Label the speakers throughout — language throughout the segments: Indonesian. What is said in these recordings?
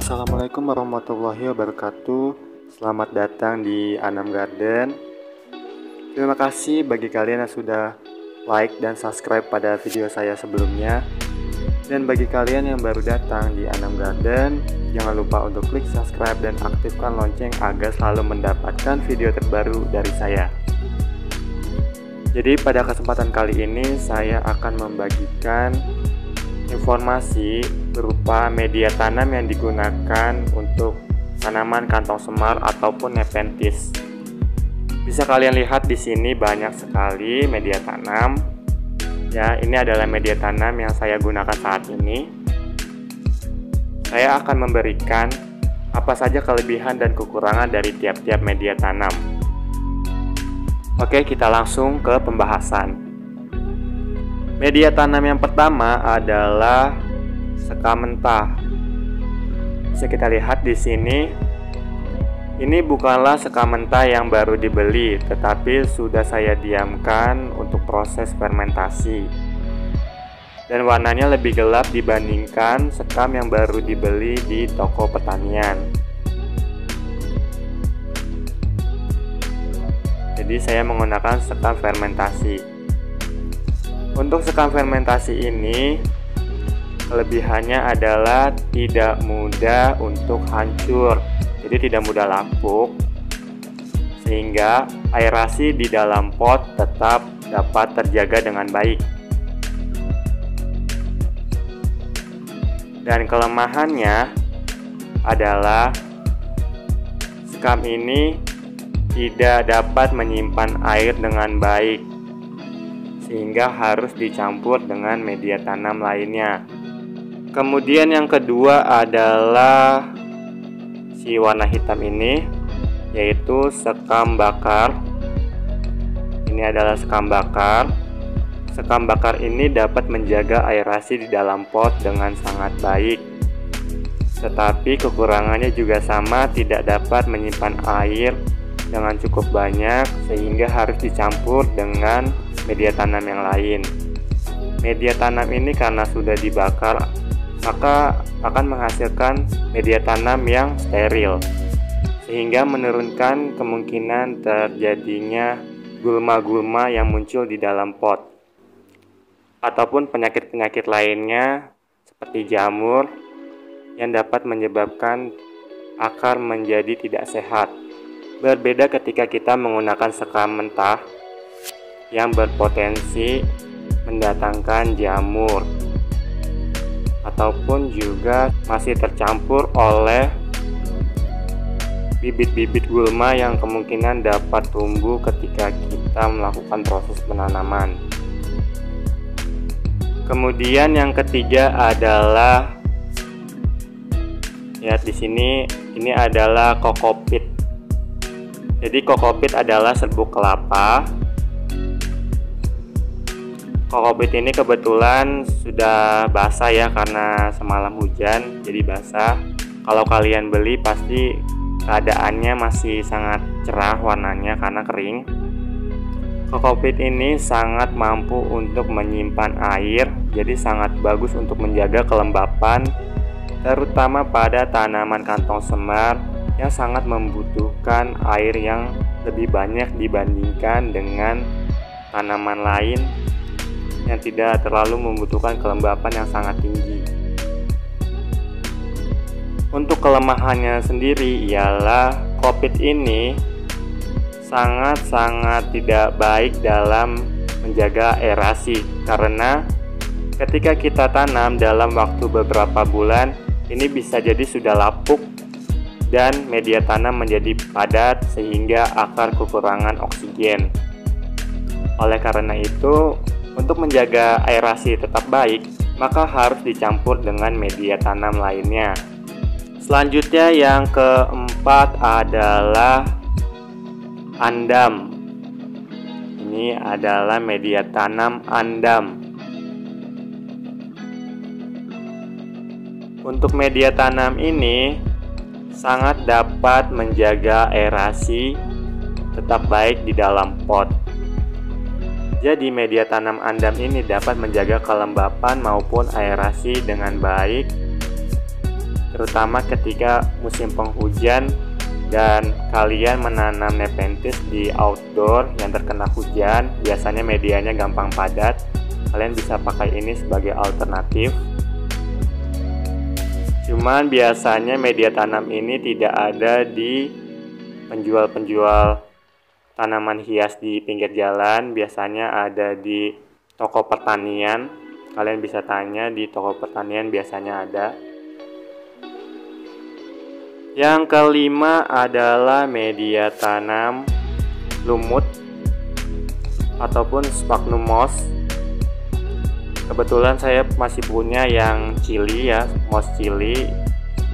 Speaker 1: Assalamualaikum warahmatullahi wabarakatuh. Selamat datang di Anam Garden. Terima kasih bagi kalian yang sudah like dan subscribe pada video saya sebelumnya. Dan bagi kalian yang baru datang di Anam Garden, jangan lupa untuk klik subscribe dan aktifkan lonceng agar selalu mendapatkan video terbaru dari saya. Jadi pada kesempatan kali ini saya akan membagikan informasi berupa media tanam yang digunakan untuk tanaman kantong semar ataupun nepenthes. Bisa kalian lihat di sini banyak sekali media tanam. Ya, ini adalah media tanam yang saya gunakan saat ini. Saya akan memberikan apa saja kelebihan dan kekurangan dari tiap-tiap media tanam. Oke, kita langsung ke pembahasan. Media tanam yang pertama adalah sekam mentah. Bisa kita lihat di sini. Ini bukanlah sekam mentah yang baru dibeli, tetapi sudah saya diamkan untuk proses fermentasi. Dan warnanya lebih gelap dibandingkan sekam yang baru dibeli di toko pertanian. Jadi saya menggunakan sekam fermentasi. Untuk sekam fermentasi ini, kelebihannya adalah tidak mudah untuk hancur, jadi tidak mudah lapuk, sehingga aerasi di dalam pot tetap dapat terjaga dengan baik. Dan kelemahannya adalah sekam ini tidak dapat menyimpan air dengan baik, sehingga harus dicampur dengan media tanam lainnya. Kemudian yang kedua adalah si warna hitam ini, yaitu sekam bakar. Ini adalah sekam bakar. Sekam bakar ini dapat menjaga aerasi di dalam pot dengan sangat baik. Tetapi kekurangannya juga sama, tidak dapat menyimpan air dengan cukup banyak, sehingga harus dicampur dengan media tanam yang lain. Media tanam ini karena sudah dibakar, maka akan menghasilkan media tanam yang steril, sehingga menurunkan kemungkinan terjadinya gulma-gulma yang muncul di dalam pot, ataupun penyakit-penyakit lainnya seperti jamur yang dapat menyebabkan akar menjadi tidak sehat. Berbeda ketika kita menggunakan sekam mentah yang berpotensi mendatangkan jamur, ataupun juga masih tercampur oleh bibit-bibit gulma yang kemungkinan dapat tumbuh ketika kita melakukan proses penanaman. Kemudian yang ketiga adalah, ya di sini ini adalah kokopit. Jadi kokopit adalah serbuk kelapa. Kokopit ini kebetulan sudah basah ya, karena semalam hujan jadi basah. Kalau kalian beli pasti keadaannya masih sangat cerah warnanya karena kering. Kokopit ini sangat mampu untuk menyimpan air, jadi sangat bagus untuk menjaga kelembapan, terutama pada tanaman kantong semar yang sangat membutuhkan air yang lebih banyak dibandingkan dengan tanaman lain yang tidak terlalu membutuhkan kelembapan yang sangat tinggi. Untuk kelemahannya sendiri ialah kokopit ini sangat-sangat tidak baik dalam menjaga aerasi, karena ketika kita tanam dalam waktu beberapa bulan, ini bisa jadi sudah lapuk dan media tanam menjadi padat sehingga akar kekurangan oksigen. Oleh karena itu, untuk menjaga aerasi tetap baik, maka harus dicampur dengan media tanam lainnya. Selanjutnya yang keempat adalah andam. Ini adalah media tanam andam. Untuk media tanam ini sangat dapat menjaga aerasi tetap baik di dalam pot. Jadi media tanam andam ini dapat menjaga kelembapan maupun aerasi dengan baik terutama ketika musim penghujan dan kalian menanam Nepenthes di outdoor yang terkena hujan. Biasanya medianya gampang padat, kalian bisa pakai ini sebagai alternatif. Cuman biasanya media tanam ini tidak ada di penjual-penjual tanaman hias di pinggir jalan, biasanya ada di toko pertanian. Kalian bisa tanya di toko pertanian, biasanya ada. Yang kelima adalah media tanam lumut ataupun sphagnum moss. Kebetulan saya masih punya yang chili ya, moss chili.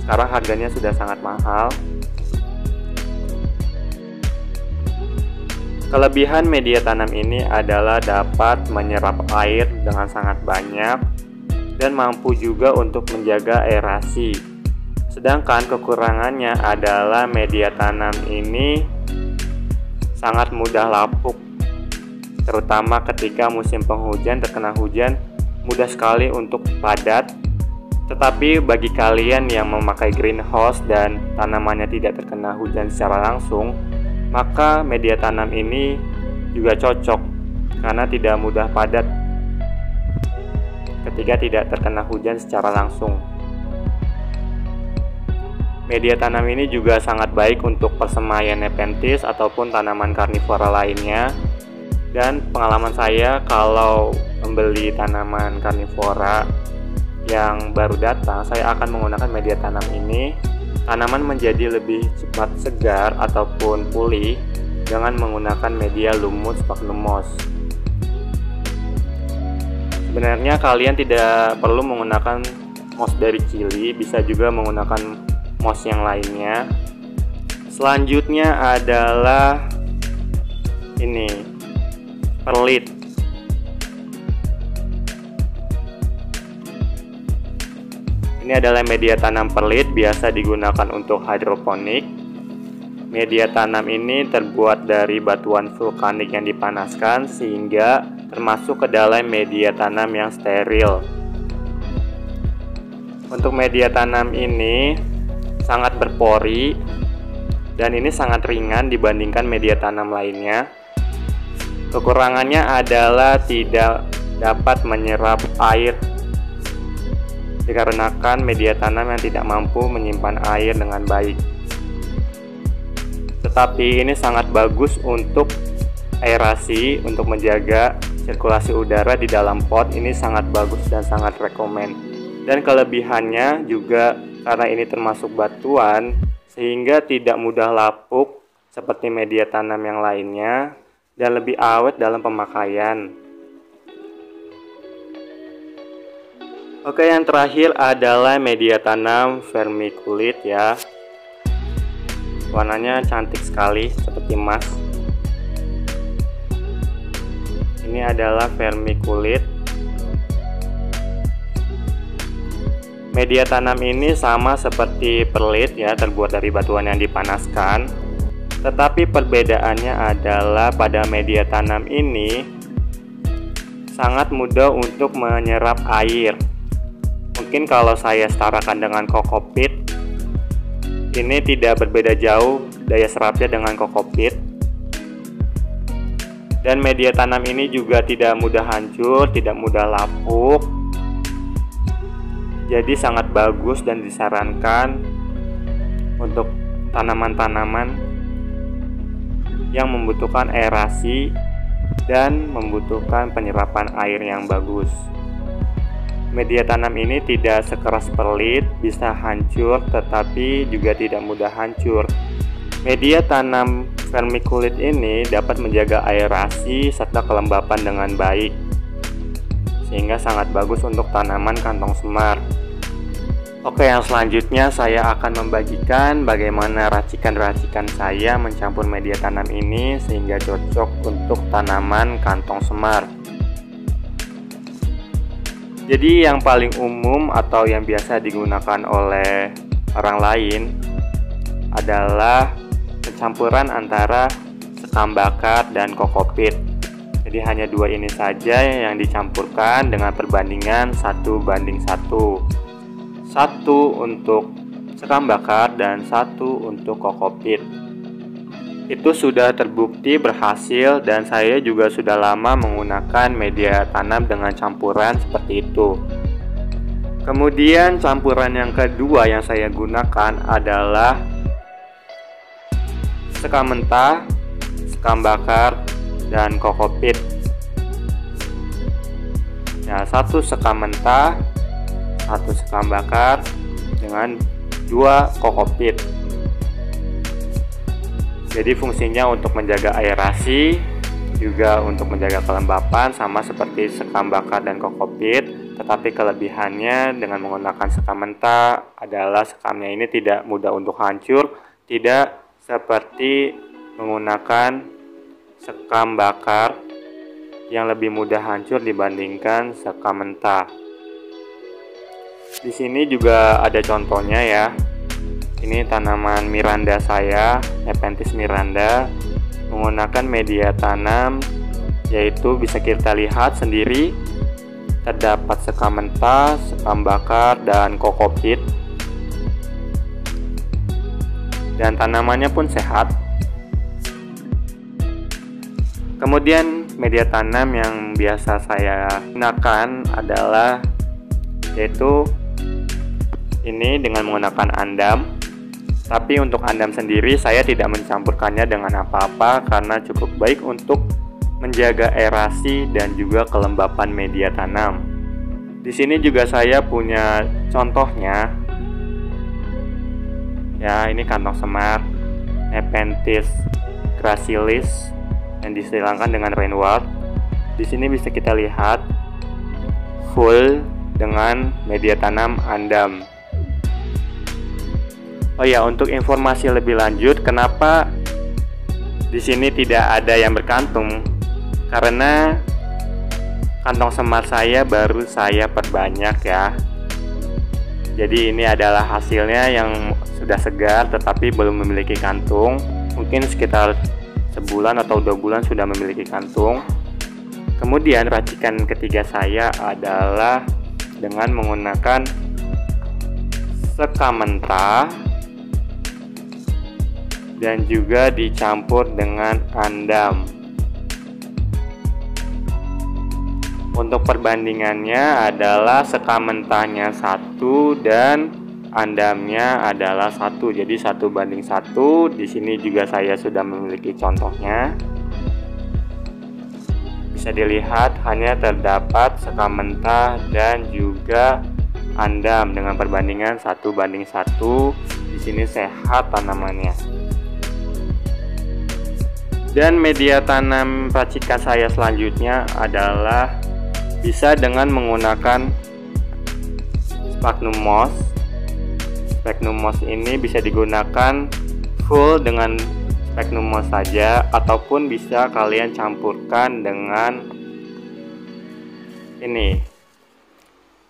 Speaker 1: Sekarang harganya sudah sangat mahal. Kelebihan media tanam ini adalah dapat menyerap air dengan sangat banyak dan mampu juga untuk menjaga aerasi. Sedangkan kekurangannya adalah media tanam ini sangat mudah lapuk, terutama ketika musim penghujan terkena hujan, mudah sekali untuk padat. Tetapi bagi kalian yang memakai greenhouse dan tanamannya tidak terkena hujan secara langsung, maka media tanam ini juga cocok karena tidak mudah padat ketika tidak terkena hujan secara langsung. Media tanam ini juga sangat baik untuk persemaian Nepenthes ataupun tanaman karnivora lainnya. Dan pengalaman saya kalau membeli tanaman karnivora yang baru datang, saya akan menggunakan media tanam ini. Tanaman menjadi lebih cepat segar ataupun pulih dengan menggunakan media lumut sphagnum moss. Sebenarnya kalian tidak perlu menggunakan moss dari chili, bisa juga menggunakan moss yang lainnya. Selanjutnya adalah ini, perlit. Ini adalah media tanam perlit, biasa digunakan untuk hidroponik. Media tanam ini terbuat dari batuan vulkanik yang dipanaskan sehingga termasuk ke dalam media tanam yang steril. Untuk media tanam ini sangat berpori dan ini sangat ringan dibandingkan media tanam lainnya. Kekurangannya adalah tidak dapat menyerap air dikarenakan media tanam yang tidak mampu menyimpan air dengan baik. Tetapi ini sangat bagus untuk aerasi, untuk menjaga sirkulasi udara di dalam pot. Ini sangat bagus dan sangat rekomen. Dan kelebihannya juga karena ini termasuk batuan sehingga tidak mudah lapuk seperti media tanam yang lainnya dan lebih awet dalam pemakaian. Oke, yang terakhir adalah media tanam vermiculite ya. Warnanya cantik sekali seperti emas. Ini adalah vermiculite. Media tanam ini sama seperti perlit ya, terbuat dari batuan yang dipanaskan. Tetapi perbedaannya adalah pada media tanam ini sangat mudah untuk menyerap air. Mungkin kalau saya setarakan dengan kokopit, ini tidak berbeda jauh daya serapnya dengan kokopit. Dan media tanam ini juga tidak mudah hancur, tidak mudah lapuk. Jadi sangat bagus dan disarankan untuk tanaman-tanaman yang membutuhkan aerasi dan membutuhkan penyerapan air yang bagus. Media tanam ini tidak sekeras perlit, bisa hancur tetapi juga tidak mudah hancur. Media tanam vermiculite ini dapat menjaga aerasi serta kelembapan dengan baik, sehingga sangat bagus untuk tanaman kantong semar. Oke, yang selanjutnya saya akan membagikan bagaimana racikan-racikan saya mencampur media tanam ini sehingga cocok untuk tanaman kantong semar. Jadi yang paling umum atau yang biasa digunakan oleh orang lain adalah pencampuran antara sekam bakar dan kokopit. Jadi hanya dua ini saja yang dicampurkan dengan perbandingan 1:1. 1 untuk sekam bakar, dan 1 untuk kokopit. Itu sudah terbukti berhasil dan saya juga sudah lama menggunakan media tanam dengan campuran seperti itu. Kemudian campuran yang kedua yang saya gunakan adalah sekam mentah, sekam bakar, dan kokopit. Nah, 1 sekam mentah, 1 sekam bakar dengan 2 kokopit. Jadi fungsinya untuk menjaga aerasi, juga untuk menjaga kelembapan, sama seperti sekam bakar dan kokopit. Tetapi kelebihannya dengan menggunakan sekam mentah adalah sekamnya ini tidak mudah untuk hancur, tidak seperti menggunakan sekam bakar yang lebih mudah hancur dibandingkan sekam mentah. Di sini juga ada contohnya ya. Ini tanaman Miranda saya, Nepenthes Miranda, menggunakan media tanam, yaitu bisa kita lihat sendiri terdapat sekam mentah, sekam bakar, dan kokopit. Dan tanamannya pun sehat. Kemudian media tanam yang biasa saya gunakan adalah yaitu ini dengan menggunakan andam. Tapi untuk andam sendiri saya tidak mencampurkannya dengan apa-apa karena cukup baik untuk menjaga aerasi dan juga kelembapan media tanam. Di sini juga saya punya contohnya. Ya, ini kantong semar Nepenthes gracilis yang disilangkan dengan rainwort. Di sini bisa kita lihat full dengan media tanam andam. Oh ya, untuk informasi lebih lanjut, kenapa di sini tidak ada yang berkantung? Karena kantong semar saya baru saya perbanyak ya. Jadi ini adalah hasilnya yang sudah segar tetapi belum memiliki kantung. Mungkin sekitar sebulan atau 2 bulan sudah memiliki kantung. Kemudian racikan ketiga saya adalah dengan menggunakan sekam mentah dan juga dicampur dengan andam. Untuk perbandingannya adalah sekam mentahnya 1 dan andamnya adalah 1. Jadi 1:1. Di sini juga saya sudah memiliki contohnya. Bisa dilihat hanya terdapat sekam mentah dan juga andam dengan perbandingan 1:1. Di sini sehat tanamannya. Dan media tanam racikan saya selanjutnya adalah bisa dengan menggunakan sphagnum moss. Sphagnum moss ini bisa digunakan full dengan sphagnum moss saja, ataupun bisa kalian campurkan dengan ini.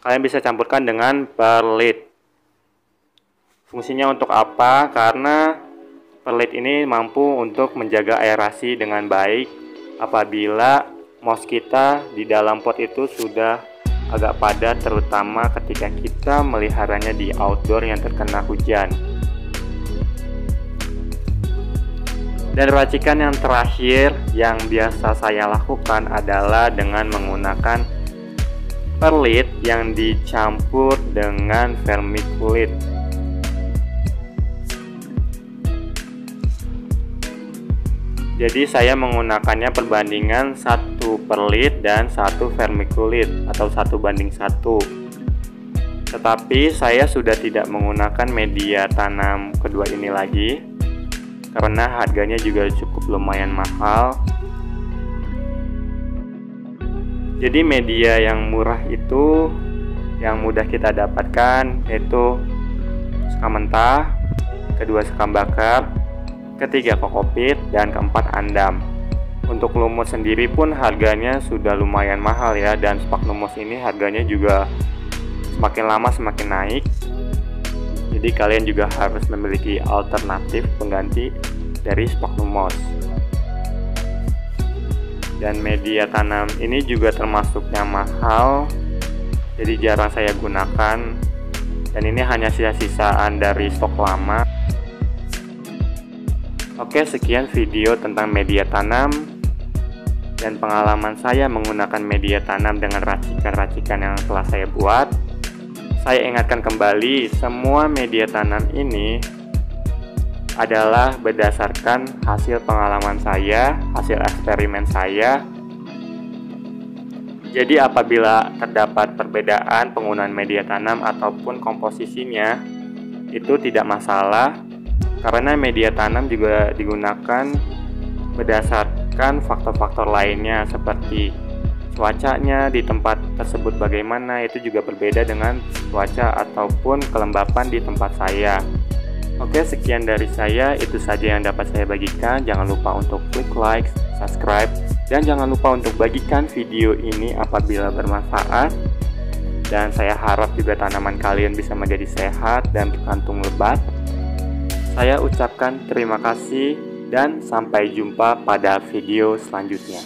Speaker 1: Kalian bisa campurkan dengan perlit. Fungsinya untuk apa? Karena perlit ini mampu untuk menjaga aerasi dengan baik apabila moss kita di dalam pot itu sudah agak padat, terutama ketika kita meliharanya di outdoor yang terkena hujan. Dan racikan yang terakhir yang biasa saya lakukan adalah dengan menggunakan perlit yang dicampur dengan vermiculit. Jadi saya menggunakannya perbandingan 1 perlit dan 1 vermiculit atau 1:1. Tetapi saya sudah tidak menggunakan media tanam kedua ini lagi karena harganya juga cukup lumayan mahal. Jadi media yang murah itu yang mudah kita dapatkan yaitu sekam mentah, kedua sekam bakar, ketiga kokopit, dan keempat andam. Untuk lumut sendiri pun harganya sudah lumayan mahal ya, dan sphagnum moss ini harganya juga semakin lama semakin naik. Jadi kalian juga harus memiliki alternatif pengganti dari sphagnum moss. Dan media tanam ini juga termasuknya mahal, jadi jarang saya gunakan Dan ini hanya sisa-sisaan dari stok lama. Oke, sekian video tentang media tanam dan pengalaman saya menggunakan media tanam dengan racikan-racikan yang telah saya buat. Saya ingatkan kembali, semua media tanam ini adalah berdasarkan hasil pengalaman saya, hasil eksperimen saya. Jadi apabila terdapat perbedaan penggunaan media tanam ataupun komposisinya, itu tidak masalah, karena media tanam juga digunakan berdasarkan faktor-faktor lainnya seperti cuacanya di tempat tersebut bagaimana, itu juga berbeda dengan cuaca ataupun kelembapan di tempat saya. Oke, sekian dari saya, itu saja yang dapat saya bagikan. Jangan lupa untuk klik like, subscribe, dan jangan lupa untuk bagikan video ini apabila bermanfaat. Dan saya harap juga tanaman kalian bisa menjadi sehat dan berkantung lebat. Saya ucapkan terima kasih dan sampai jumpa pada video selanjutnya.